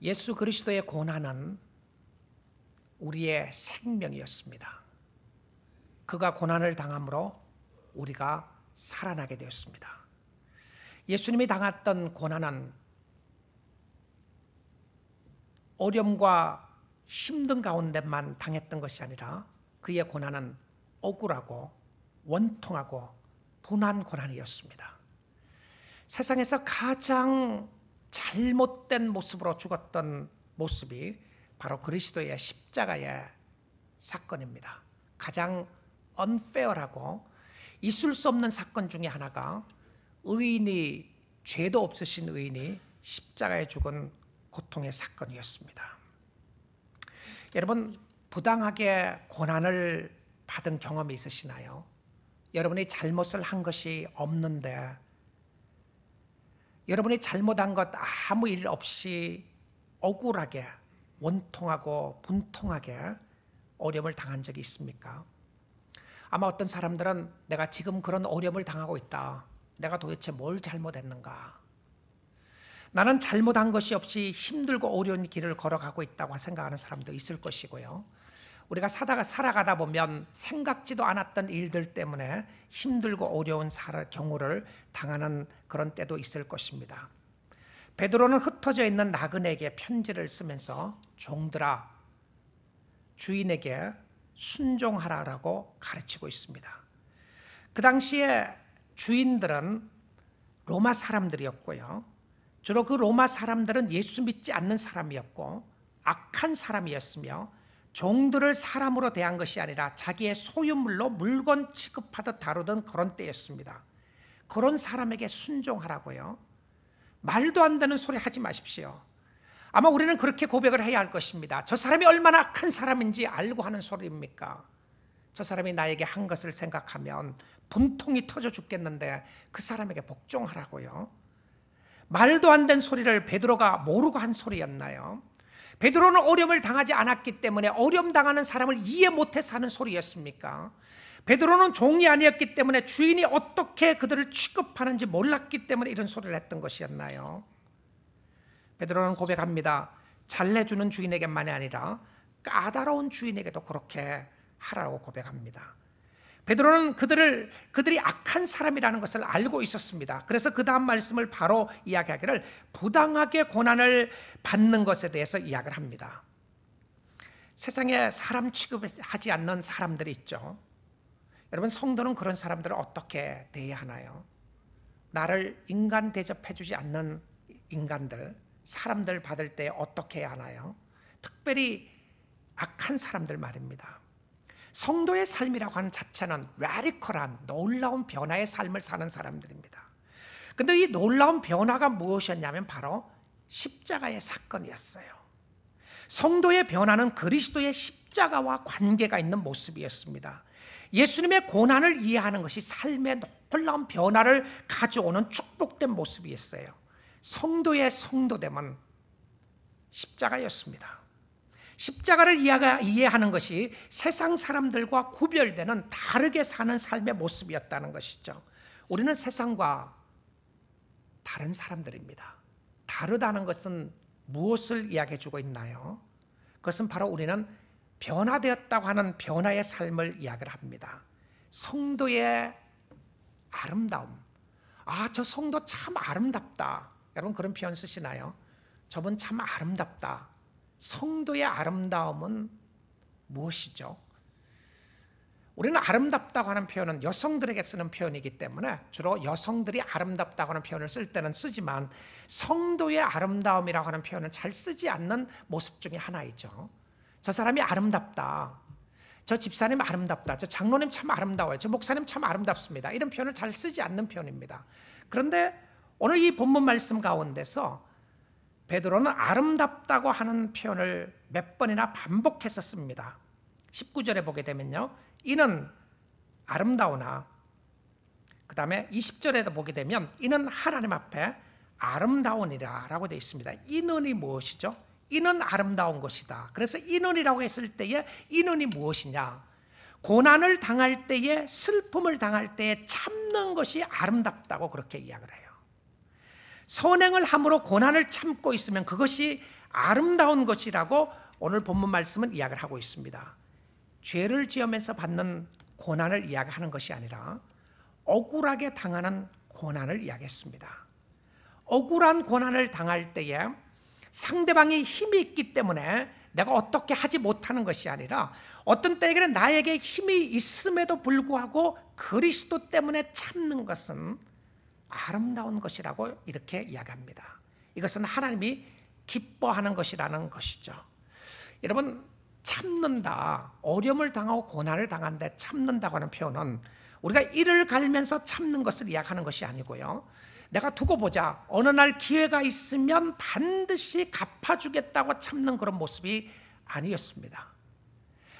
예수 그리스도의 고난은 우리의 생명이었습니다. 그가 고난을 당함으로 우리가 살아나게 되었습니다. 예수님이 당했던 고난은 어려움과 힘든 가운데만 당했던 것이 아니라 그의 고난은 억울하고 원통하고 분한 고난이었습니다. 세상에서 가장 잘못된 모습으로 죽었던 모습이 바로 그리스도의 십자가의 사건입니다. 가장 unfair하고 있을 수 없는 사건 중에 하나가 의인이, 죄도 없으신 의인이 십자가에 죽은 고통의 사건이었습니다. 여러분, 부당하게 고난을 받은 경험이 있으시나요? 여러분이 잘못을 한 것이 없는데 여러분이 잘못한 것 아무 일 없이 억울하게 원통하고 분통하게 어려움을 당한 적이 있습니까? 아마 어떤 사람들은 내가 지금 그런 어려움을 당하고 있다. 내가 도대체 뭘 잘못했는가? 나는 잘못한 것이 없이 힘들고 어려운 길을 걸어가고 있다고 생각하는 사람도 있을 것이고요. 우리가 살아가다 보면 생각지도 않았던 일들 때문에 힘들고 어려운 경우를 당하는 그런 때도 있을 것입니다. 베드로는 흩어져 있는 나그네에게 편지를 쓰면서 종들아, 주인에게 순종하라라고 가르치고 있습니다. 그 당시에 주인들은 로마 사람들이었고요. 주로 그 로마 사람들은 예수 믿지 않는 사람이었고 악한 사람이었으며 종들을 사람으로 대한 것이 아니라 자기의 소유물로 물건 취급하듯 다루던 그런 때였습니다. 그런 사람에게 순종하라고요. 말도 안 되는 소리 하지 마십시오. 아마 우리는 그렇게 고백을 해야 할 것입니다. 저 사람이 얼마나 악한 사람인지 알고 하는 소리입니까? 저 사람이 나에게 한 것을 생각하면 분통이 터져 죽겠는데 그 사람에게 복종하라고요. 말도 안 되는 소리를 베드로가 모르고 한 소리였나요? 베드로는 어려움을 당하지 않았기 때문에 어려움 당하는 사람을 이해 못해서 하는 소리였습니까? 베드로는 종이 아니었기 때문에 주인이 어떻게 그들을 취급하는지 몰랐기 때문에 이런 소리를 했던 것이었나요? 베드로는 고백합니다. 잘내주는 주인에게만이 아니라 까다로운 주인에게도 그렇게 하라고 고백합니다. 베드로는 그들이 악한 사람이라는 것을 알고 있었습니다. 그래서 그 다음 말씀을 바로 이야기하기를 부당하게 고난을 받는 것에 대해서 이야기를 합니다. 세상에 사람 취급하지 않는 사람들이 있죠. 여러분, 성도는 그런 사람들을 어떻게 대해야 하나요? 나를 인간 대접해주지 않는 인간들, 사람들 받을 때 어떻게 해야 하나요? 특별히 악한 사람들 말입니다. 성도의 삶이라고 하는 자체는 라디컬한 놀라운 변화의 삶을 사는 사람들입니다. 그런데 이 놀라운 변화가 무엇이었냐면 바로 십자가의 사건이었어요. 성도의 변화는 그리스도의 십자가와 관계가 있는 모습이었습니다. 예수님의 고난을 이해하는 것이 삶의 놀라운 변화를 가져오는 축복된 모습이었어요. 성도의 성도됨은 십자가였습니다. 십자가를 이해하는 것이 세상 사람들과 구별되는 다르게 사는 삶의 모습이었다는 것이죠. 우리는 세상과 다른 사람들입니다. 다르다는 것은 무엇을 이야기해 주고 있나요? 그것은 바로 우리는 변화되었다고 하는 변화의 삶을 이야기를 합니다. 성도의 아름다움. 아, 저 성도 참 아름답다. 여러분 그런 표현 쓰시나요? 저분 참 아름답다. 성도의 아름다움은 무엇이죠? 우리는 아름답다고 하는 표현은 여성들에게 쓰는 표현이기 때문에 주로 여성들이 아름답다고 하는 표현을 쓸 때는 쓰지만 성도의 아름다움이라고 하는 표현은 잘 쓰지 않는 모습 중에 하나이죠. 저 사람이 아름답다. 저 집사님 아름답다. 저 장로님 참 아름다워요. 저 목사님 참 아름답습니다. 이런 표현을 잘 쓰지 않는 표현입니다. 그런데 오늘 이 본문 말씀 가운데서 베드로는 아름답다고 하는 표현을 몇 번이나 반복해서 씁니다. 19절에 보게 되면요, 이는 아름다우나, 그 다음에 20절에도 보게 되면 이는 하나님 앞에 아름다우니라 라고 되어 있습니다. 이는이 무엇이죠? 이는 아름다운 것이다. 그래서 이는이라고 했을 때에 이는이 무엇이냐? 고난을 당할 때에, 슬픔을 당할 때에 참는 것이 아름답다고 그렇게 이야기를 해요. 선행을 함으로 고난을 참고 있으면 그것이 아름다운 것이라고 오늘 본문 말씀은 이야기를 하고 있습니다. 죄를 지으면서 받는 고난을 이야기하는 것이 아니라 억울하게 당하는 고난을 이야기했습니다. 억울한 고난을 당할 때에 상대방이 힘이 있기 때문에 내가 어떻게 하지 못하는 것이 아니라 어떤 때에는 나에게 힘이 있음에도 불구하고 그리스도 때문에 참는 것은 아름다운 것이라고 이렇게 이야기합니다. 이것은 하나님이 기뻐하는 것이라는 것이죠. 여러분, 참는다, 어려움을 당하고 고난을 당하는데 참는다고 하는 표현은 우리가 이를 갈면서 참는 것을 이야기하는 것이 아니고요, 내가 두고 보자, 어느 날 기회가 있으면 반드시 갚아주겠다고 참는 그런 모습이 아니었습니다.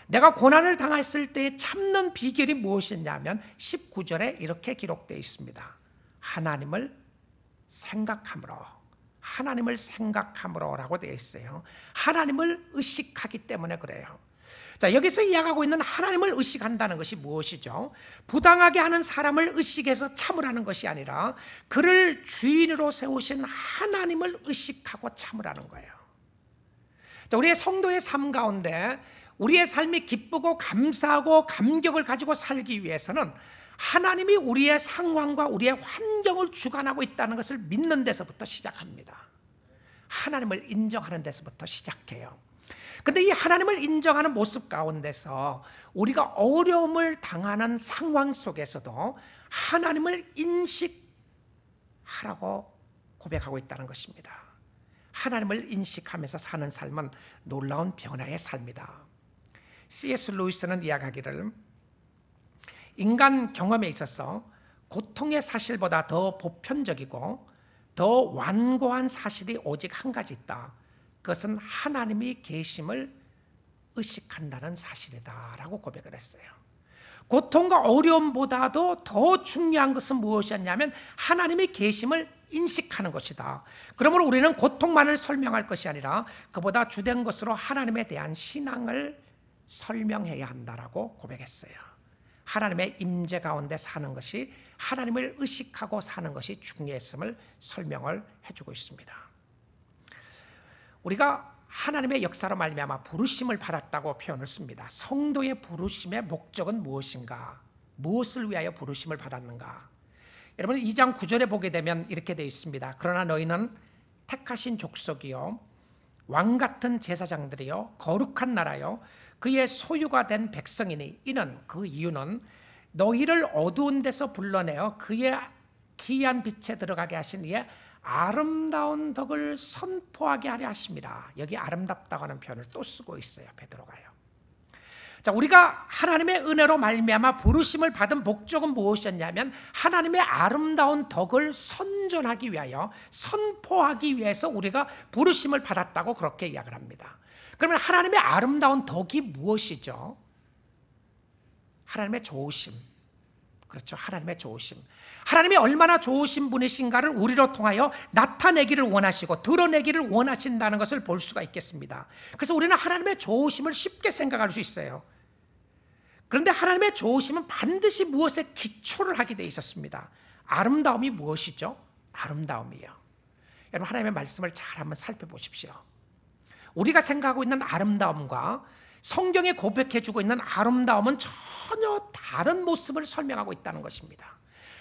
내가 고난을 당했을 때 참는 비결이 무엇이냐면 19절에 이렇게 기록되어 있습니다. 하나님을 생각함으로, 하나님을 생각함으로 라고 되어 있어요. 하나님을 의식하기 때문에 그래요. 자, 여기서 이야기하고 있는 하나님을 의식한다는 것이 무엇이죠? 부당하게 하는 사람을 의식해서 참으라는 것이 아니라 그를 주인으로 세우신 하나님을 의식하고 참으라는 거예요. 자, 우리의 성도의 삶 가운데 우리의 삶이 기쁘고 감사하고 감격을 가지고 살기 위해서는 하나님이 우리의 상황과 우리의 환경을 주관하고 있다는 것을 믿는 데서부터 시작합니다. 하나님을 인정하는 데서부터 시작해요. 그런데 이 하나님을 인정하는 모습 가운데서 우리가 어려움을 당하는 상황 속에서도 하나님을 인식하라고 고백하고 있다는 것입니다. 하나님을 인식하면서 사는 삶은 놀라운 변화의 삶이다. C.S. 루이스는 이야기하기를, 인간 경험에 있어서 고통의 사실보다 더 보편적이고 더 완고한 사실이 오직 한 가지 있다. 그것은 하나님이 계심을 의식한다는 사실이다 라고 고백을 했어요. 고통과 어려움보다도 더 중요한 것은 무엇이었냐면 하나님이 계심을 인식하는 것이다. 그러므로 우리는 고통만을 설명할 것이 아니라 그보다 주된 것으로 하나님에 대한 신앙을 설명해야 한다라고 고백했어요. 하나님의 임재 가운데 사는 것이, 하나님을 의식하고 사는 것이 중요했음을 설명을 해주고 있습니다. 우리가 하나님의 역사로 말미암아 부르심을 받았다고 표현을 씁니다. 성도의 부르심의 목적은 무엇인가? 무엇을 위하여 부르심을 받았는가? 여러분, 2장 9절에 보게 되면 이렇게 되어 있습니다. 그러나 너희는 택하신 족속이요 왕같은 제사장들이요 거룩한 나라요 그의 소유가 된 백성이니, 이는 그 이유는 너희를 어두운 데서 불러내어 그의 기이한 빛에 들어가게 하신 이의 아름다운 덕을 선포하게 하려 하심이라. 여기 아름답다고 하는 표현을 또 쓰고 있어요, 베드로가요. 자, 우리가 하나님의 은혜로 말미암아 부르심을 받은 목적은 무엇이었냐면 하나님의 아름다운 덕을 선전하기 위하여, 선포하기 위해서 우리가 부르심을 받았다고 그렇게 이야기를 합니다. 그러면 하나님의 아름다운 덕이 무엇이죠? 하나님의 좋으심. 그렇죠, 하나님의 좋으심. 하나님이 얼마나 좋으신 분이신가를 우리로 통하여 나타내기를 원하시고 드러내기를 원하신다는 것을 볼 수가 있겠습니다. 그래서 우리는 하나님의 좋으심을 쉽게 생각할 수 있어요. 그런데 하나님의 좋으심은 반드시 무엇에 기초를 하게 돼 있었습니다. 아름다움이 무엇이죠? 아름다움이요. 여러분, 하나님의 말씀을 잘 한번 살펴보십시오. 우리가 생각하고 있는 아름다움과 성경에 고백해주고 있는 아름다움은 전혀 다른 모습을 설명하고 있다는 것입니다.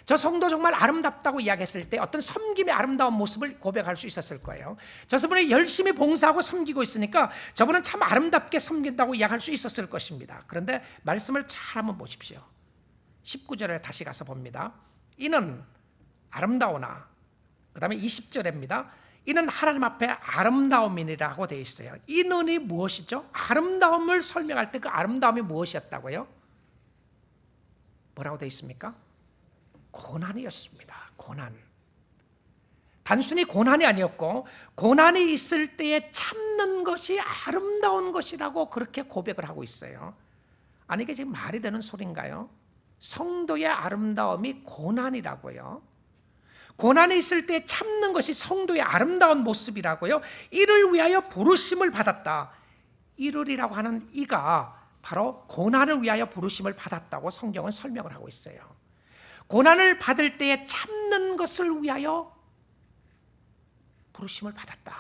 저 성도 정말 아름답다고 이야기했을 때 어떤 섬김의 아름다운 모습을 고백할 수 있었을 거예요. 저분이 열심히 봉사하고 섬기고 있으니까 저분은 참 아름답게 섬긴다고 이야기할 수 있었을 것입니다. 그런데 말씀을 잘 한번 보십시오. 19절에 다시 가서 봅니다. 이는 아름다우나, 그 다음에 20절입니다. 이는 하나님 앞에 아름다움이라고 되어 있어요. 이는이 무엇이죠? 아름다움을 설명할 때 그 아름다움이 무엇이었다고요? 뭐라고 되어 있습니까? 고난이었습니다. 고난. 단순히 고난이 아니었고 고난이 있을 때에 참는 것이 아름다운 것이라고 그렇게 고백을 하고 있어요. 아니, 이게 지금 말이 되는 소린가요? 성도의 아름다움이 고난이라고요. 고난이 있을 때 참는 것이 성도의 아름다운 모습이라고요. 이를 위하여 부르심을 받았다. 이르리라고 하는 이가 바로 고난을 위하여 부르심을 받았다고 성경은 설명을 하고 있어요. 고난을 받을 때에 참는 것을 위하여 부르심을 받았다.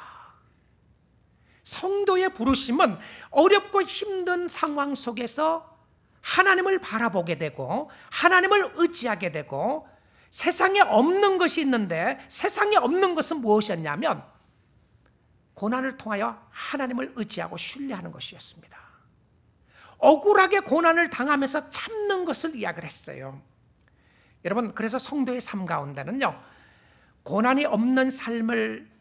성도의 부르심은 어렵고 힘든 상황 속에서 하나님을 바라보게 되고 하나님을 의지하게 되고, 세상에 없는 것이 있는데 세상에 없는 것은 무엇이었냐면 고난을 통하여 하나님을 의지하고 신뢰하는 것이었습니다. 억울하게 고난을 당하면서 참는 것을 이야기를 했어요. 여러분, 그래서 성도의 삶 가운데는요, 고난이 없는 삶을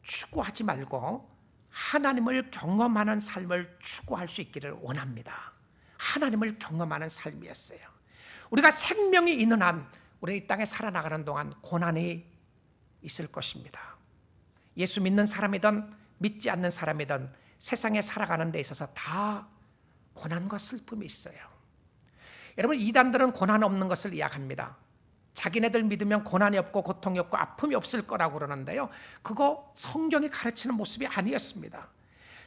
추구하지 말고 하나님을 경험하는 삶을 추구할 수 있기를 원합니다. 하나님을 경험하는 삶이었어요. 우리가 생명이 있는 한 우리 이 땅에 살아나가는 동안 고난이 있을 것입니다. 예수 믿는 사람이든 믿지 않는 사람이든 세상에 살아가는 데 있어서 다 고난과 슬픔이 있어요. 여러분, 이단들은 고난 없는 것을 이야기합니다. 자기네들 믿으면 고난이 없고 고통이 없고 아픔이 없을 거라고 그러는데요, 그거 성경이 가르치는 모습이 아니었습니다.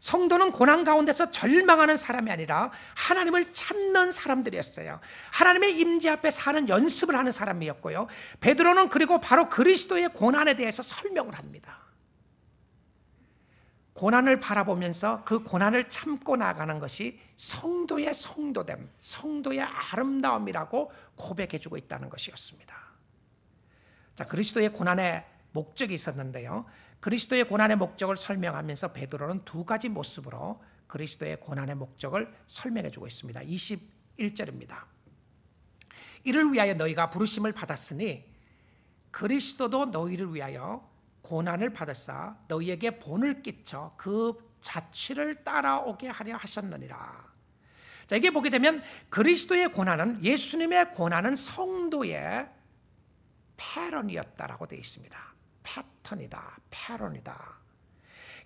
성도는 고난 가운데서 절망하는 사람이 아니라 하나님을 찾는 사람들이었어요. 하나님의 임재 앞에 사는 연습을 하는 사람이었고요, 베드로는 그리고 바로 그리스도의 고난에 대해서 설명을 합니다. 고난을 바라보면서 그 고난을 참고 나가는 것이 성도의 성도됨, 성도의 아름다움이라고 고백해주고 있다는 것이었습니다. 자, 그리스도의 고난의 목적이 있었는데요, 그리스도의 고난의 목적을 설명하면서 베드로는 두 가지 모습으로 그리스도의 고난의 목적을 설명해주고 있습니다. 21절입니다. 이를 위하여 너희가 부르심을 받았으니 그리스도도 너희를 위하여 고난을 받으사 너희에게 본을 끼쳐 그 자취를 따라오게 하려 하셨느니라. 자, 이게 보게 되면 그리스도의 고난은, 예수님의 고난은 성도의 패런이었다라고 되어 있습니다. 패턴이다, 패런이다.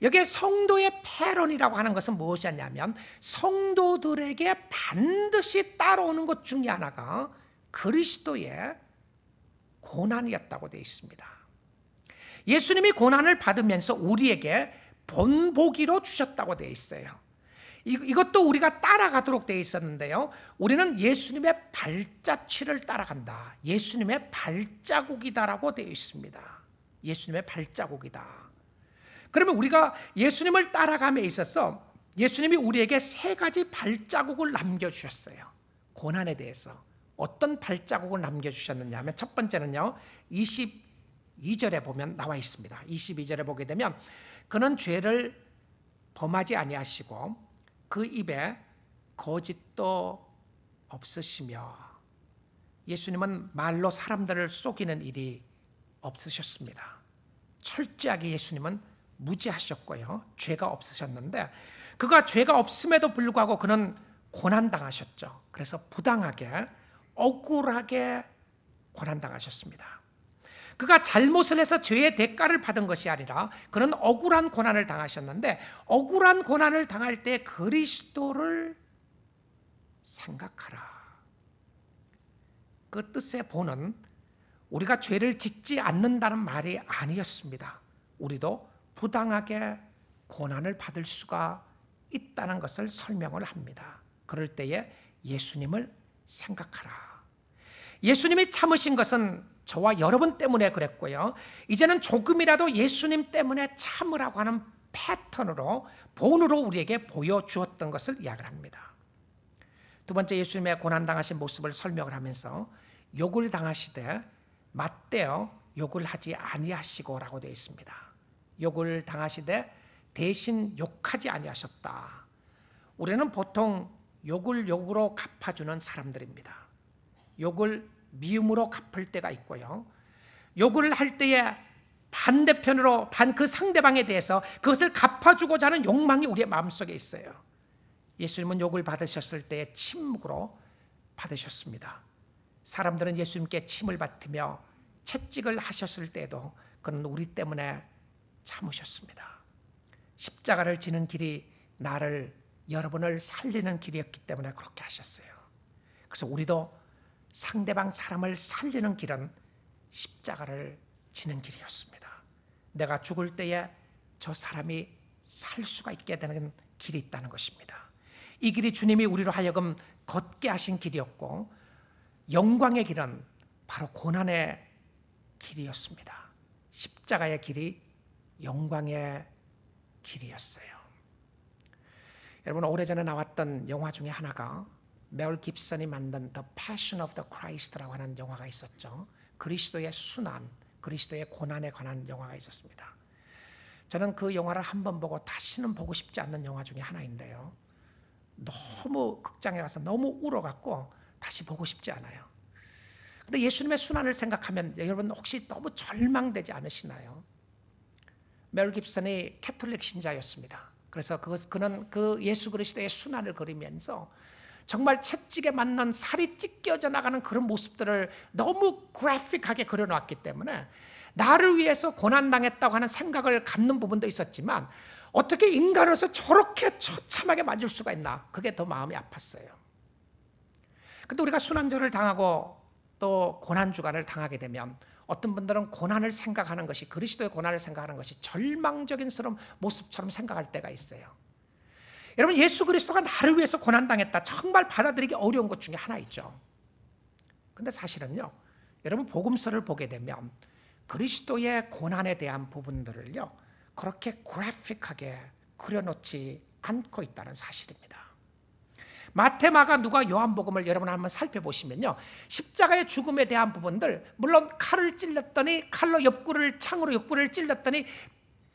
여기에 성도의 패런이라고 하는 것은 무엇이냐면 성도들에게 반드시 따라오는 것 중에 하나가 그리스도의 고난이었다고 되어 있습니다. 예수님이 고난을 받으면서 우리에게 본보기로 주셨다고 되어 있어요. 이것도 우리가 따라가도록 되어 있었는데요, 우리는 예수님의 발자취를 따라간다, 예수님의 발자국이다라고 되어 있습니다. 예수님의 발자국이다. 그러면 우리가 예수님을 따라감에 있어서 예수님이 우리에게 세 가지 발자국을 남겨주셨어요. 고난에 대해서 어떤 발자국을 남겨주셨느냐 하면, 첫 번째는요, 22절에 보면 나와 있습니다. 22절에 보게 되면 그는 죄를 범하지 아니하시고 그 입에 거짓도 없으시며, 예수님은 말로 사람들을 속이는 일이 없으셨습니다. 철저하게 예수님은 무죄하셨고요, 죄가 없으셨는데, 그가 죄가 없음에도 불구하고 그는 고난당하셨죠. 그래서 부당하게, 억울하게 고난당하셨습니다. 그가 잘못을 해서 죄의 대가를 받은 것이 아니라 그는 억울한 고난을 당하셨는데, 억울한 고난을 당할 때 그리스도를 생각하라. 그 뜻의 본은 우리가 죄를 짓지 않는다는 말이 아니었습니다. 우리도 부당하게 고난을 받을 수가 있다는 것을 설명을 합니다. 그럴 때에 예수님을 생각하라. 예수님이 참으신 것은 저와 여러분 때문에 그랬고요, 이제는 조금이라도 예수님 때문에 참으라고 하는 패턴으로, 본으로 우리에게 보여주었던 것을 이야기를 합니다. 두 번째, 예수님의 고난당하신 모습을 설명을 하면서 욕을 당하시되 맞대어 욕을 하지 아니하시고라고 되어 있습니다. 욕을 당하시되 대신 욕하지 아니하셨다. 우리는 보통 욕을 욕으로 갚아주는 사람들입니다. 욕을 미움으로 갚을 때가 있고요, 욕을 할 때에 반대편으로 그 상대방에 대해서 그것을 갚아주고자 하는 욕망이 우리의 마음속에 있어요. 예수님은 욕을 받으셨을 때에 침묵으로 받으셨습니다. 사람들은 예수님께 침을 뱉으며 채찍을 하셨을 때도 그는 우리 때문에 참으셨습니다. 십자가를 지는 길이 나를, 여러분을 살리는 길이었기 때문에 그렇게 하셨어요. 그래서 우리도 상대방 사람을 살리는 길은 십자가를 지는 길이었습니다. 내가 죽을 때에 저 사람이 살 수가 있게 되는 길이 있다는 것입니다. 이 길이 주님이 우리로 하여금 걷게 하신 길이었고, 영광의 길은 바로 고난의 길이었습니다. 십자가의 길이 영광의 길이었어요. 여러분, 오래전에 나왔던 영화 중에 하나가 멜 깁슨이 만든 The Passion of the Christ라고 하는 영화가 있었죠. 그리스도의 순환, 그리스도의 고난에 관한 영화가 있었습니다. 저는 그 영화를 한 번 보고 다시는 보고 싶지 않는 영화 중에 하나인데요. 너무 극장에 가서 너무 울어갖고 다시 보고 싶지 않아요. 근데 예수님의 순환을 생각하면 여러분 혹시 너무 절망되지 않으시나요? 멜 깁슨이 캐톨릭 신자였습니다. 그래서 그는 그 예수 그리스도의 순환을 그리면서 정말 채찍에 맞는 살이 찢겨져 나가는 그런 모습들을 너무 그래픽하게 그려놨기 때문에 나를 위해서 고난당했다고 하는 생각을 갖는 부분도 있었지만 어떻게 인간으로서 저렇게 처참하게 맞을 수가 있나, 그게 더 마음이 아팠어요. 근데 우리가 순환절을 당하고 또 고난주간을 당하게 되면 어떤 분들은 고난을 생각하는 것이, 그리스도의 고난을 생각하는 것이 절망적인 모습처럼 생각할 때가 있어요. 여러분, 예수 그리스도가 나를 위해서 고난당했다, 정말 받아들이기 어려운 것 중에 하나 있죠. 근데 사실은요, 여러분 복음서를 보게 되면 그리스도의 고난에 대한 부분들을요 그렇게 그래픽하게 그려놓지 않고 있다는 사실입니다. 마태, 마가, 누가, 요한복음을 여러분 한번 살펴보시면요, 십자가의 죽음에 대한 부분들, 물론 칼을 찔렀더니, 칼로 창으로 옆구리를 찔렀더니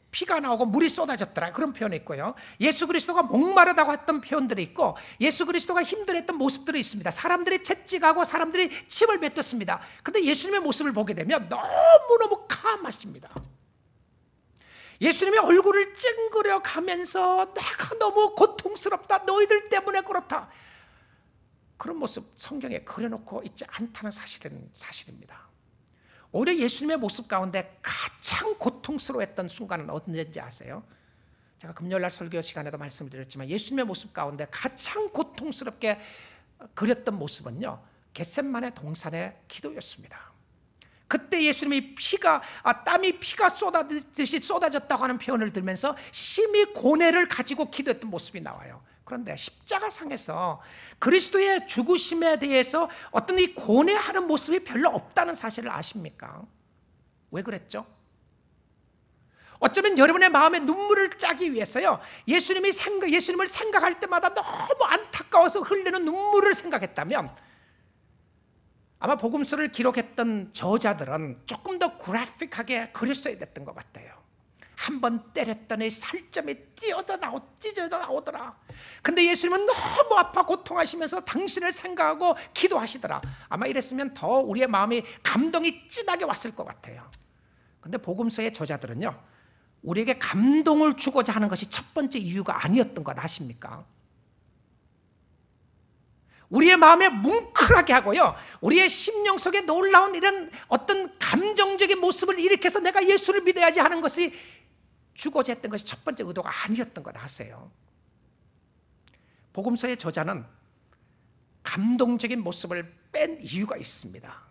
피가 나오고 물이 쏟아졌더라, 그런 표현이 있고요. 예수 그리스도가 목마르다고 했던 표현들이 있고, 예수 그리스도가 힘들었던 모습들이 있습니다. 사람들이 채찍하고 사람들이 침을 뱉었습니다. 근데 예수님의 모습을 보게 되면 너무너무 캄하십니다. 예수님의 얼굴을 찡그려 가면서 내가 너무 고통스럽다, 너희들 때문에 그렇다, 그런 모습 성경에 그려놓고 있지 않다는 사실입니다. 오히려 예수님의 모습 가운데 가장 고통스러웠던 순간은 언제인지 아세요? 제가 금요일날 설교 시간에도 말씀을 드렸지만 예수님의 모습 가운데 가장 고통스럽게 그렸던 모습은요, 겟세마네 동산의 기도였습니다. 그때 예수님이 땀이 피가 쏟아지듯이 쏟아졌다고 하는 표현을 들면서 심히 고뇌를 가지고 기도했던 모습이 나와요. 그런데 십자가상에서 그리스도의 죽으심에 대해서 어떤 이 고뇌하는 모습이 별로 없다는 사실을 아십니까? 왜 그랬죠? 어쩌면 여러분의 마음에 눈물을 짜기 위해서요, 예수님을 생각할 때마다 너무 안타까워서 흘리는 눈물을 생각했다면 아마 복음서를 기록했던 저자들은 조금 더 그래픽하게 그렸어야 됐던 것 같아요. 한 번 때렸더니 살점이 찢어져 나오더라. 근데 예수님은 너무 아파 고통하시면서 당신을 생각하고 기도하시더라. 아마 이랬으면 더 우리의 마음이 감동이 진하게 왔을 것 같아요. 근데 복음서의 저자들은요, 우리에게 감동을 주고자 하는 것이 첫 번째 이유가 아니었던 것 아십니까? 우리의 마음에 뭉클하게 하고요, 우리의 심령 속에 놀라운 이런 어떤 감정적인 모습을 일으켜서 내가 예수를 믿어야지 하는 것이 주고자 했던 것이 첫 번째 의도가 아니었던 것 아세요? 복음서의 저자는 감동적인 모습을 뺀 이유가 있습니다.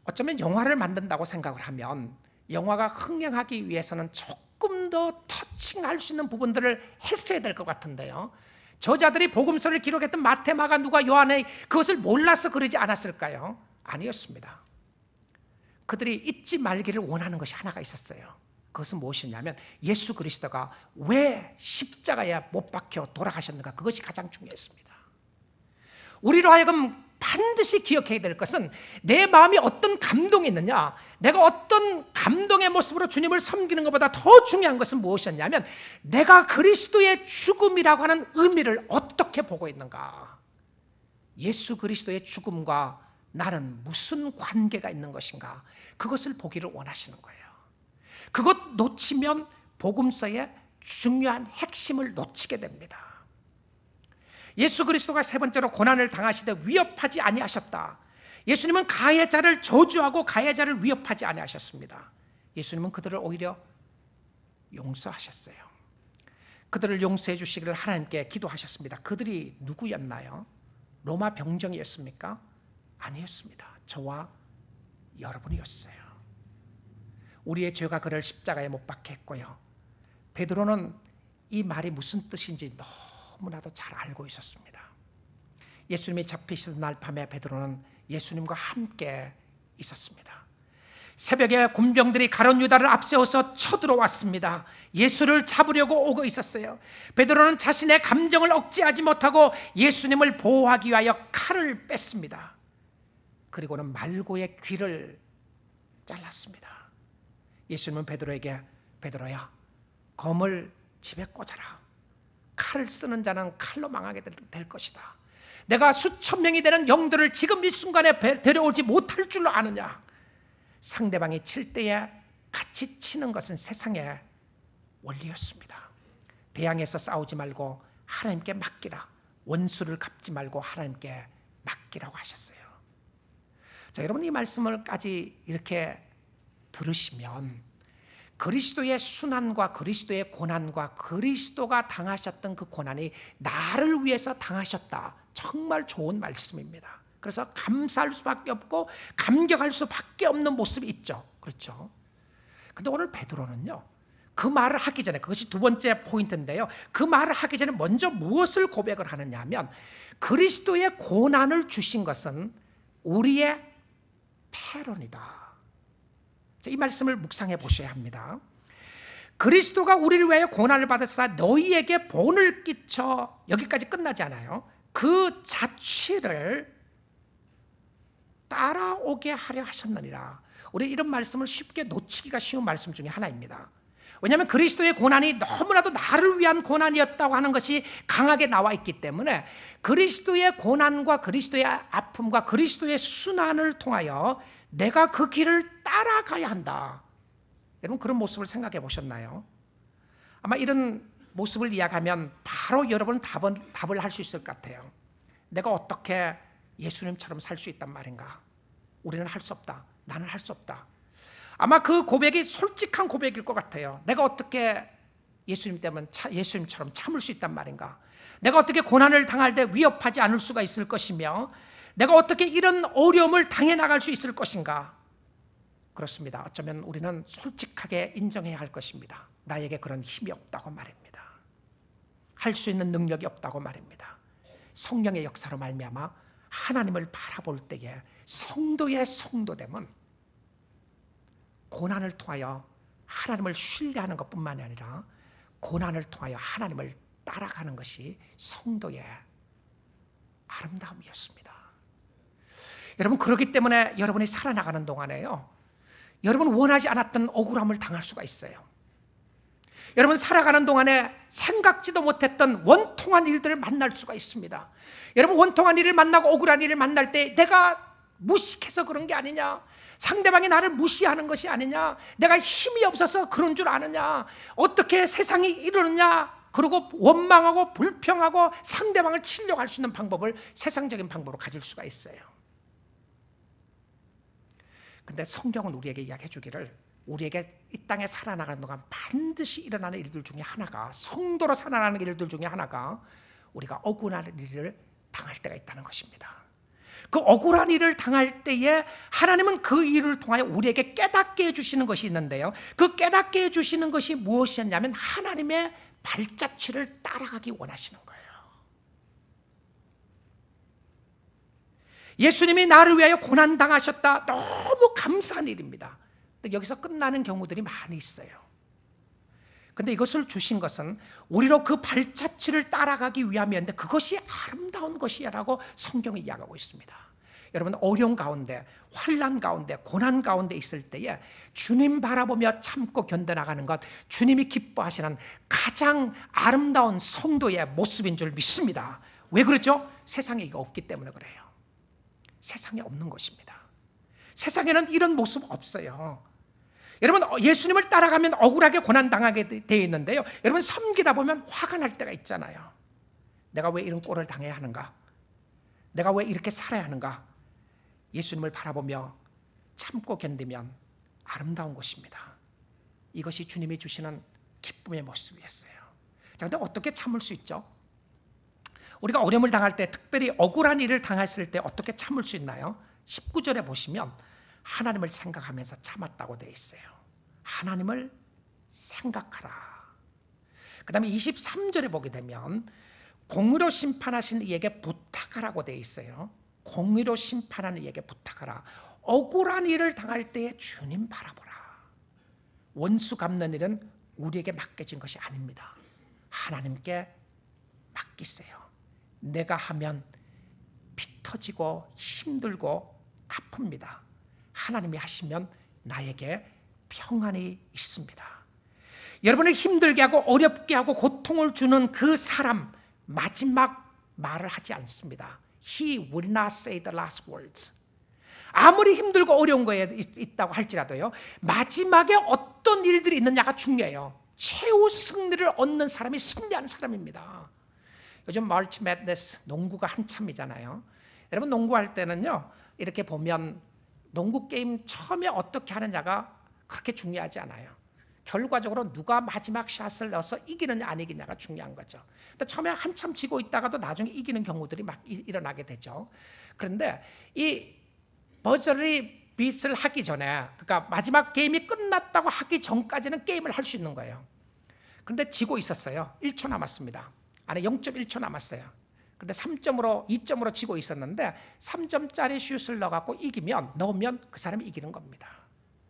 어쩌면 영화를 만든다고 생각을 하면 영화가 흥행하기 위해서는 조금 더 터칭할 수 있는 부분들을 했어야 될 것 같은데요, 저자들이 복음서를 기록했던 마태, 마가, 누가, 요한의 그것을 몰라서 그러지 않았을까요? 아니었습니다. 그들이 잊지 말기를 원하는 것이 하나가 있었어요. 그것은 무엇이냐면 예수 그리스도가 왜 십자가에 못 박혀 돌아가셨는가, 그것이 가장 중요했습니다. 우리로 하여금 반드시 기억해야 될 것은 내 마음이 어떤 감동이 있느냐, 내가 어떤 감동의 모습으로 주님을 섬기는 것보다 더 중요한 것은 무엇이었냐면 내가 그리스도의 죽음이라고 하는 의미를 어떻게 보고 있는가, 예수 그리스도의 죽음과 나는 무슨 관계가 있는 것인가, 그것을 보기를 원하시는 거예요. 그것 놓치면 복음서의 중요한 핵심을 놓치게 됩니다. 예수 그리스도가 세 번째로 고난을 당하시되 위협하지 아니하셨다. 예수님은 가해자를 저주하고 가해자를 위협하지 아니하셨습니다. 예수님은 그들을 오히려 용서하셨어요. 그들을 용서해 주시기를 하나님께 기도하셨습니다. 그들이 누구였나요? 로마 병정이었습니까? 아니었습니다. 저와 여러분이었어요. 우리의 죄가 그를 십자가에 못 박게 했고요, 베드로는 이 말이 무슨 뜻인지 너무나도 잘 알고 있었습니다. 예수님이 잡히시던 날 밤에 베드로는 예수님과 함께 있었습니다. 새벽에 군병들이 가룟 유다를 앞세워서 쳐들어왔습니다. 예수를 잡으려고 오고 있었어요. 베드로는 자신의 감정을 억제하지 못하고 예수님을 보호하기 위하여 칼을 뺐습니다. 그리고는 말고의 귀를 잘랐습니다. 예수님은 베드로에게, 베드로야, 검을 집에 꽂아라. 칼을 쓰는 자는 칼로 망하게 될 것이다. 내가 수천 명이 되는 영들을 지금 이 순간에 데려오지 못할 줄로 아느냐. 상대방이 칠 때에 같이 치는 것은 세상의 원리였습니다. 대항해서 싸우지 말고 하나님께 맡기라. 원수를 갚지 말고 하나님께 맡기라고 하셨어요. 자, 여러분, 이 말씀을까지 이렇게 들으시면 그리스도의 순환과 그리스도의 고난과 그리스도가 당하셨던 그 고난이 나를 위해서 당하셨다. 정말 좋은 말씀입니다. 그래서 감사할 수밖에 없고 감격할 수밖에 없는 모습이 있죠. 그렇죠? 근데 오늘 베드로는요, 그 말을 하기 전에, 그것이 두 번째 포인트인데요, 그 말을 하기 전에 먼저 무엇을 고백을 하느냐 하면, 그리스도의 고난을 주신 것은 우리의 패론이다. 이 말씀을 묵상해 보셔야 합니다. 그리스도가 우리를 위하여 고난을 받으사 너희에게 본을 끼쳐, 여기까지 끝나지 않아요. 그 자취를 따라오게 하려 하셨느니라. 우리 이런 말씀을 쉽게 놓치기가 쉬운 말씀 중에 하나입니다. 왜냐하면 그리스도의 고난이 너무나도 나를 위한 고난이었다고 하는 것이 강하게 나와 있기 때문에 그리스도의 고난과 그리스도의 아픔과 그리스도의 순환을 통하여 내가 그 길을 따라가야 한다. 여러분, 그런 모습을 생각해 보셨나요? 아마 이런 모습을 이야기하면 바로 여러분은 답을 할 수 있을 것 같아요. 내가 어떻게 예수님처럼 살 수 있단 말인가? 우리는 할 수 없다. 나는 할 수 없다. 아마 그 고백이 솔직한 고백일 것 같아요. 내가 어떻게 예수님 때문에 예수님처럼 참을 수 있단 말인가? 내가 어떻게 고난을 당할 때 위협하지 않을 수가 있을 것이며, 내가 어떻게 이런 어려움을 당해 나갈 수 있을 것인가? 그렇습니다. 어쩌면 우리는 솔직하게 인정해야 할 것입니다. 나에게 그런 힘이 없다고 말입니다. 할 수 있는 능력이 없다고 말입니다. 성령의 역사로 말미암아 하나님을 바라볼 때에 성도의 성도됨은 고난을 통하여 하나님을 신뢰하는 것뿐만이 아니라 고난을 통하여 하나님을 따라가는 것이 성도의 아름다움이었습니다. 여러분, 그렇기 때문에 여러분이 살아나가는 동안에요, 여러분 원하지 않았던 억울함을 당할 수가 있어요. 여러분 살아가는 동안에 생각지도 못했던 원통한 일들을 만날 수가 있습니다. 여러분, 원통한 일을 만나고 억울한 일을 만날 때 내가 무식해서 그런 게 아니냐, 상대방이 나를 무시하는 것이 아니냐, 내가 힘이 없어서 그런 줄 아느냐, 어떻게 세상이 이러느냐, 그리고 원망하고 불평하고 상대방을 치려고 할 수 있는 방법을 세상적인 방법으로 가질 수가 있어요. 근데 성경은 우리에게 이야기해 주기를, 우리에게 이 땅에 살아나가는 동안 반드시 일어나는 일들 중에 하나가, 성도로 살아나는 일들 중에 하나가 우리가 억울한 일을 당할 때가 있다는 것입니다. 그 억울한 일을 당할 때에 하나님은 그 일을 통하여 우리에게 깨닫게 해주시는 것이 있는데요, 그 깨닫게 해주시는 것이 무엇이었냐면 하나님의 발자취를 따라가기 원하시는 거예요. 예수님이 나를 위하여 고난당하셨다. 너무 감사한 일입니다. 근데 여기서 끝나는 경우들이 많이 있어요. 근데 이것을 주신 것은 우리로 그 발자취를 따라가기 위함이었는데 그것이 아름다운 것이라고 성경이 이야기하고 있습니다. 여러분, 어려운 가운데, 환난 가운데, 고난 가운데 있을 때에 주님 바라보며 참고 견뎌나가는 것, 주님이 기뻐하시는 가장 아름다운 성도의 모습인 줄 믿습니다. 왜 그렇죠? 세상에 이거 없기 때문에 그래요. 세상에 없는 것입니다. 세상에는 이런 모습 없어요. 여러분, 예수님을 따라가면 억울하게 고난당하게 되어 있는데요, 여러분 섬기다 보면 화가 날 때가 있잖아요. 내가 왜 이런 꼴을 당해야 하는가? 내가 왜 이렇게 살아야 하는가? 예수님을 바라보며 참고 견디면 아름다운 것입니다. 이것이 주님이 주시는 기쁨의 모습이었어요. 자, 근데 어떻게 참을 수 있죠? 우리가 어려움을 당할 때, 특별히 억울한 일을 당했을 때 어떻게 참을 수 있나요? 19절에 보시면 하나님을 생각하면서 참았다고 되어 있어요. 하나님을 생각하라. 그 다음에 23절에 보게 되면 공의로 심판하신 이에게 부탁하라고 되어 있어요. 공의로 심판하는 이에게 부탁하라. 억울한 일을 당할 때에 주님 바라보라. 원수 갚는 일은 우리에게 맡겨진 것이 아닙니다. 하나님께 맡기세요. 내가 하면 피 터지고 힘들고 아픕니다. 하나님이 하시면 나에게 평안이 있습니다. 여러분을 힘들게 하고 어렵게 하고 고통을 주는 그 사람 마지막 말을 하지 않습니다. He will not say the last words. 아무리 힘들고 어려운 거에 있다고 할지라도요, 마지막에 어떤 일들이 있느냐가 중요해요. 최후 승리를 얻는 사람이 승리하는 사람입니다. 요즘 멀티 매드니스 농구가 한참이잖아요. 여러분 농구할 때는요, 이렇게 보면 농구 게임 처음에 어떻게 하느냐가 그렇게 중요하지 않아요. 결과적으로 누가 마지막 샷을 넣어서 이기느냐 안 이기느냐가 중요한 거죠. 근데 처음에 한참 지고 있다가도 나중에 이기는 경우들이 막 일어나게 되죠. 그런데 이 버저리 빗을 하기 전에, 그러니까 마지막 게임이 끝났다고 하기 전까지는 게임을 할 수 있는 거예요. 그런데 지고 있었어요. 1초 남았습니다. 안에 0.1초 남았어요. 근데 3점으로 2점으로 지고 있었는데 3점짜리 슛을 넣어갖고 넣으면 그 사람이 이기는 겁니다.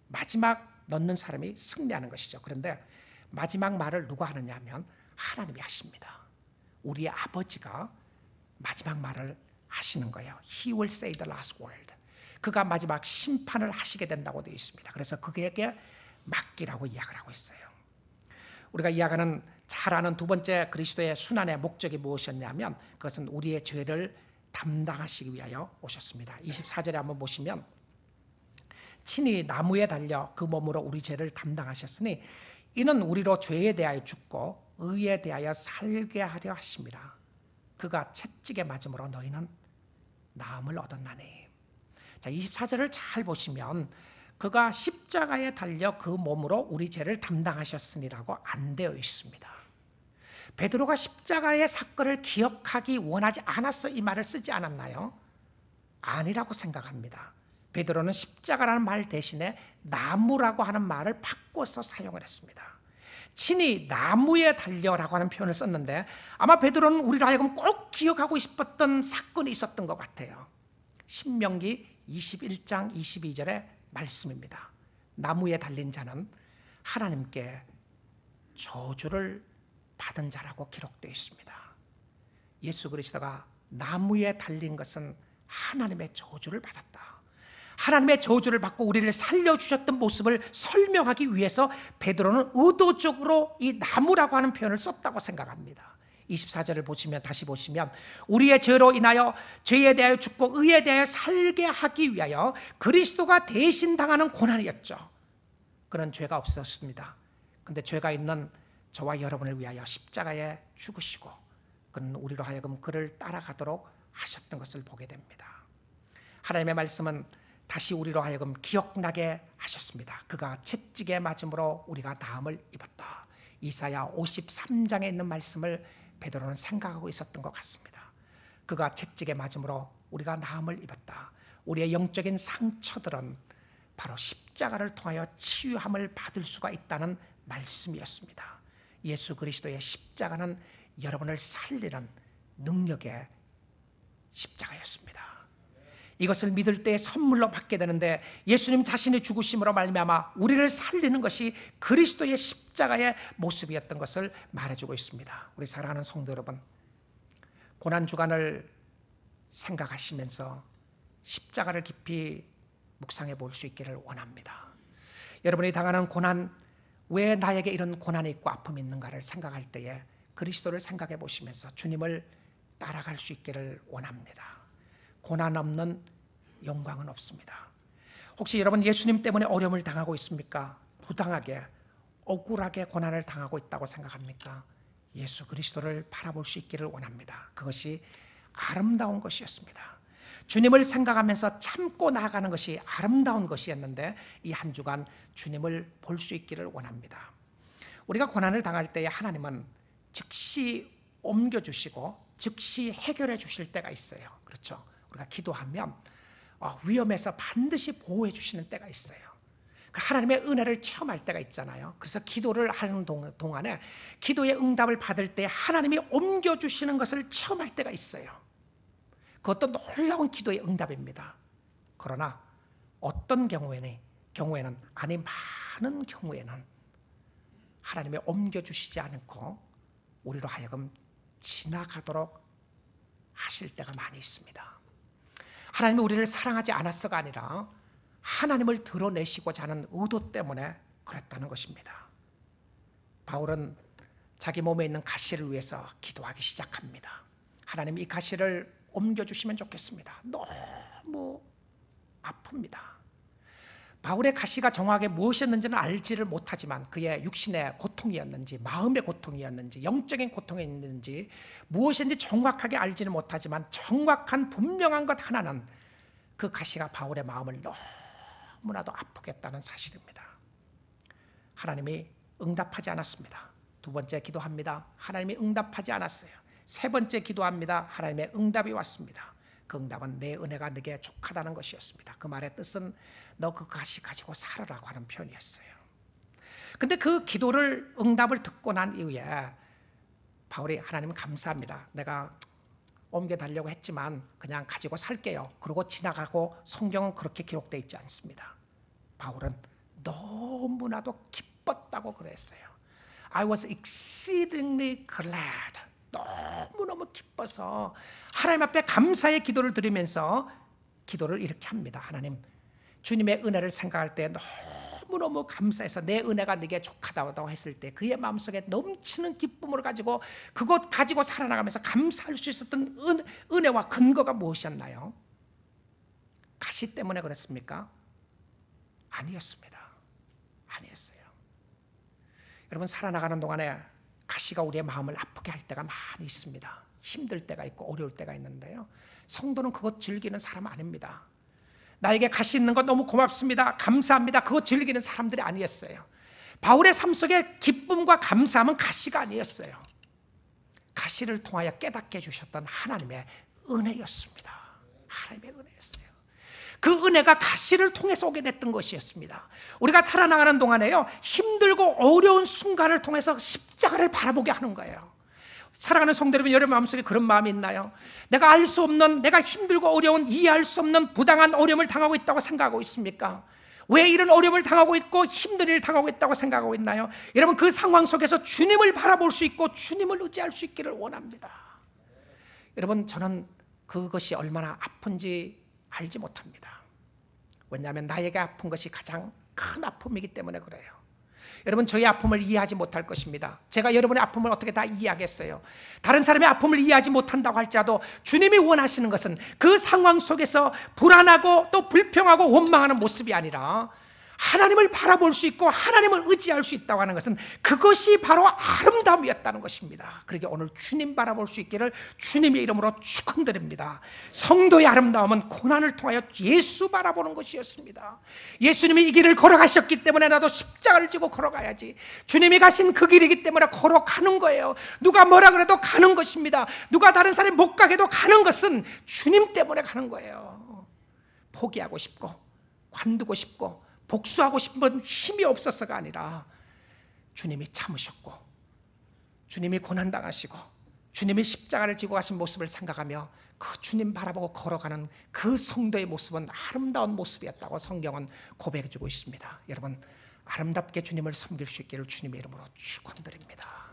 마지막 넣는 사람이 승리하는 것이죠. 그런데 마지막 말을 누가 하느냐 하면 하나님이 하십니다. 우리의 아버지가 마지막 말을 하시는 거예요. He will say the last word. 그가 마지막 심판을 하시게 된다고 되어 있습니다. 그래서 그에게 맡기라고 이야기를 하고 있어요. 우리가 이야기하는 잘 아는 두 번째 그리스도의 순환의 목적이 무엇이었냐면 그것은 우리의 죄를 담당하시기 위하여 오셨습니다. 24절에 한번 보시면 친히 나무에 달려 그 몸으로 우리 죄를 담당하셨으니 이는 우리로 죄에 대하여 죽고 의에 대하여 살게 하려 하심이라. 그가 채찍에 맞음으로 너희는 나음을 얻었나니. 자, 24절을 잘 보시면 그가 십자가에 달려 그 몸으로 우리 죄를 담당하셨으니라고 안 되어 있습니다. 베드로가 십자가의 사건을 기억하기 원하지 않아서 이 말을 쓰지 않았나요? 아니라고 생각합니다. 베드로는 십자가라는 말 대신에 나무라고 하는 말을 바꿔서 사용을 했습니다. 친히 나무에 달려라고 하는 표현을 썼는데 아마 베드로는 우리로 하여금 꼭 기억하고 싶었던 사건이 있었던 것 같아요. 신명기 21장 22절의 말씀입니다. 나무에 달린 자는 하나님께 저주를 받은 자라고 기록되어 있습니다. 예수 그리스도가 나무에 달린 것은 하나님의 저주를 받았다. 하나님의 저주를 받고 우리를 살려주셨던 모습을 설명하기 위해서 베드로는 의도적으로 이 나무라고 하는 표현을 썼다고 생각합니다. 24절을 보시면 다시 보시면 우리의 죄로 인하여 죄에 대하여 죽고 의에 대하여 살게 하기 위하여 그리스도가 대신 당하는 고난이었죠. 그는 죄가 없었습니다. 그런데 죄가 있는 저와 여러분을 위하여 십자가에 죽으시고 그는 우리로 하여금 그를 따라가도록 하셨던 것을 보게 됩니다. 하나님의 말씀은 다시 우리로 하여금 기억나게 하셨습니다. 그가 채찍에 맞음으로 우리가 나음을 입었다. 이사야 53장에 있는 말씀을 베드로는 생각하고 있었던 것 같습니다. 그가 채찍에 맞음으로 우리가 나음을 입었다. 우리의 영적인 상처들은 바로 십자가를 통하여 치유함을 받을 수가 있다는 말씀이었습니다. 예수 그리스도의 십자가는 여러분을 살리는 능력의 십자가였습니다. 이것을 믿을 때 선물로 받게 되는데 예수님 자신의 죽으심으로 말미암아 우리를 살리는 것이 그리스도의 십자가의 모습이었던 것을 말해주고 있습니다. 우리 사랑하는 성도 여러분, 고난주간을 생각하시면서 십자가를 깊이 묵상해 볼 수 있기를 원합니다. 여러분이 당하는 고난, 왜 나에게 이런 고난이 있고 아픔이 있는가를 생각할 때에 그리스도를 생각해 보시면서 주님을 따라갈 수 있기를 원합니다. 고난 없는 영광은 없습니다. 혹시 여러분 예수님 때문에 어려움을 당하고 있습니까? 부당하게, 억울하게 고난을 당하고 있다고 생각합니까? 예수 그리스도를 바라볼 수 있기를 원합니다. 그것이 아름다운 것이었습니다. 주님을 생각하면서 참고 나아가는 것이 아름다운 것이었는데 이 한 주간 주님을 볼 수 있기를 원합니다. 우리가 고난을 당할 때에 하나님은 즉시 옮겨주시고 즉시 해결해 주실 때가 있어요. 그렇죠? 우리가 기도하면 위험에서 반드시 보호해 주시는 때가 있어요. 하나님의 은혜를 체험할 때가 있잖아요. 그래서 기도를 하는 동안에 기도의 응답을 받을 때 하나님이 옮겨주시는 것을 체험할 때가 있어요. 그것도 놀라운 기도의 응답입니다. 그러나 어떤 경우에는 아니 많은 경우에는 하나님이 옮겨주시지 않고 우리로 하여금 지나가도록 하실 때가 많이 있습니다. 하나님이 우리를 사랑하지 않았어가 아니라 하나님을 드러내시고자 하는 의도 때문에 그랬다는 것입니다. 바울은 자기 몸에 있는 가시를 위해서 기도하기 시작합니다. 하나님, 이 가시를 옮겨주시면 좋겠습니다. 너무 아픕니다. 바울의 가시가 정확하게 무엇이었는지는 알지를 못하지만 그의 육신의 고통이었는지 마음의 고통이었는지 영적인 고통이었는지 무엇인지 정확하게 알지는 못하지만 정확한 분명한 것 하나는 그 가시가 바울의 마음을 너무나도 아프게 했다는 사실입니다. 하나님이 응답하지 않았습니다. 두 번째 기도합니다. 하나님이 응답하지 않았어요. 세 번째 기도합니다. 하나님의 응답이 왔습니다. 그 응답은 내 은혜가 네게 족하다는 것이었습니다. 그 말의 뜻은 너 그 가시 가지고 살으라고 하는 표현이었어요. 근데 그 기도를 응답을 듣고 난 이후에 바울이 하나님 감사합니다. 내가 옮겨달라고 했지만 그냥 가지고 살게요. 그러고 지나가고 성경은 그렇게 기록되어 있지 않습니다. 바울은 너무나도 기뻤다고 그랬어요. I was exceedingly glad. 너무너무 기뻐서 하나님 앞에 감사의 기도를 드리면서 기도를 이렇게 합니다. 하나님, 주님의 은혜를 생각할 때 너무너무 감사해서 내 은혜가 네게 족하다고 했을 때 그의 마음속에 넘치는 기쁨을 가지고 그것 가지고 살아나가면서 감사할 수 있었던 은혜와 근거가 무엇이었나요? 가시 때문에 그랬습니까? 아니었습니다. 아니었어요. 여러분, 살아나가는 동안에 가시가 우리의 마음을 아프게 할 때가 많이 있습니다. 힘들 때가 있고 어려울 때가 있는데요, 성도는 그것 즐기는 사람 아닙니다. 나에게 가시 있는 것 너무 고맙습니다, 감사합니다, 그거 즐기는 사람들이 아니었어요. 바울의 삶 속에 기쁨과 감사함은 가시가 아니었어요. 가시를 통하여 깨닫게 해주셨던 하나님의 은혜였습니다. 하나님의 은혜였어요. 그 은혜가 가시를 통해서 오게 됐던 것이었습니다. 우리가 살아나가는 동안에요, 힘들고 어려운 순간을 통해서 십자가를 바라보게 하는 거예요. 사랑하는 성도 여러분, 여러분 마음속에 그런 마음이 있나요? 내가 알 수 없는, 내가 힘들고 어려운, 이해할 수 없는 부당한 어려움을 당하고 있다고 생각하고 있습니까? 왜 이런 어려움을 당하고 있고 힘든 일을 당하고 있다고 생각하고 있나요? 여러분, 그 상황 속에서 주님을 바라볼 수 있고 주님을 의지할 수 있기를 원합니다. 여러분, 저는 그것이 얼마나 아픈지 알지 못합니다. 왜냐하면 나에게 아픈 것이 가장 큰 아픔이기 때문에 그래요. 여러분, 저의 아픔을 이해하지 못할 것입니다. 제가 여러분의 아픔을 어떻게 다 이해하겠어요? 다른 사람의 아픔을 이해하지 못한다고 할지라도 주님이 원하시는 것은 그 상황 속에서 불안하고 또 불평하고 원망하는 모습이 아니라 하나님을 바라볼 수 있고 하나님을 의지할 수 있다고 하는 것은 그것이 바로 아름다움이었다는 것입니다. 그러기에 오늘 주님 바라볼 수 있기를 주님의 이름으로 축원드립니다. 성도의 아름다움은 고난을 통하여 예수 바라보는 것이었습니다. 예수님이 이 길을 걸어가셨기 때문에 나도 십자가를 지고 걸어가야지. 주님이 가신 그 길이기 때문에 걸어가는 거예요. 누가 뭐라 그래도 가는 것입니다. 누가 다른 사람이 못 가게 해도 가는 것은 주님 때문에 가는 거예요. 포기하고 싶고 관두고 싶고 복수하고 싶은 힘이 없어서가 아니라 주님이 참으셨고 주님이 고난당하시고 주님이 십자가를 지고 가신 모습을 생각하며 그 주님 바라보고 걸어가는 그 성도의 모습은 아름다운 모습이었다고 성경은 고백해 주고 있습니다. 여러분, 아름답게 주님을 섬길 수 있기를 주님의 이름으로 축원드립니다.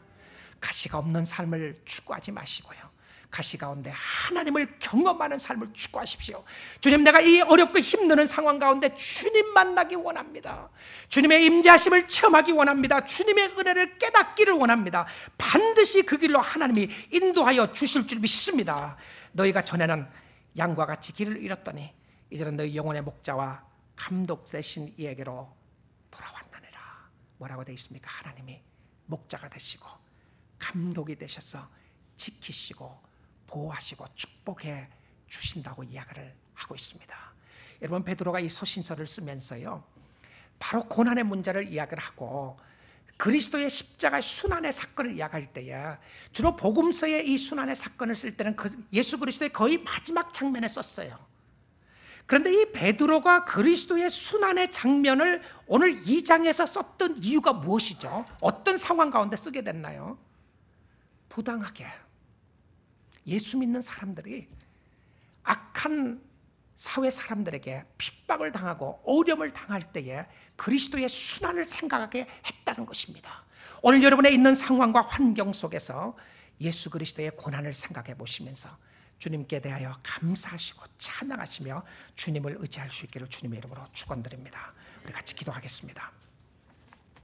가시가 없는 삶을 추구하지 마시고요, 가시 가운데 하나님을 경험하는 삶을 추구하십시오. 주님, 내가 이 어렵고 힘드는 상황 가운데 주님 만나기 원합니다. 주님의 임재하심을 체험하기 원합니다. 주님의 은혜를 깨닫기를 원합니다. 반드시 그 길로 하나님이 인도하여 주실 줄 믿습니다. 너희가 전에는 양과 같이 길을 잃었더니 이제는 너희 영혼의 목자와 감독 되신 이에게로 돌아왔느니라. 뭐라고 되어 있습니까? 하나님이 목자가 되시고 감독이 되셔서 지키시고 보호하시고 축복해 주신다고 이야기를 하고 있습니다. 여러분, 베드로가 이 서신서를 쓰면서요, 바로 고난의 문제를 이야기를 하고 그리스도의 십자가 순환의 사건을 이야기할 때에 주로 복음서의 이 순환의 사건을 쓸 때는 예수 그리스도의 거의 마지막 장면에 썼어요. 그런데 이 베드로가 그리스도의 순환의 장면을 오늘 2장에서 썼던 이유가 무엇이죠? 어떤 상황 가운데 쓰게 됐나요? 부당하게 예수 믿는 사람들이 악한 사회 사람들에게 핍박을 당하고 어려움을 당할 때에 그리스도의 순환을 생각하게 했다는 것입니다. 오늘 여러분의 있는 상황과 환경 속에서 예수 그리스도의 고난을 생각해 보시면서 주님께 대하여 감사하시고 찬양하시며 주님을 의지할 수 있기를 주님의 이름으로 축원드립니다. 우리 같이 기도하겠습니다.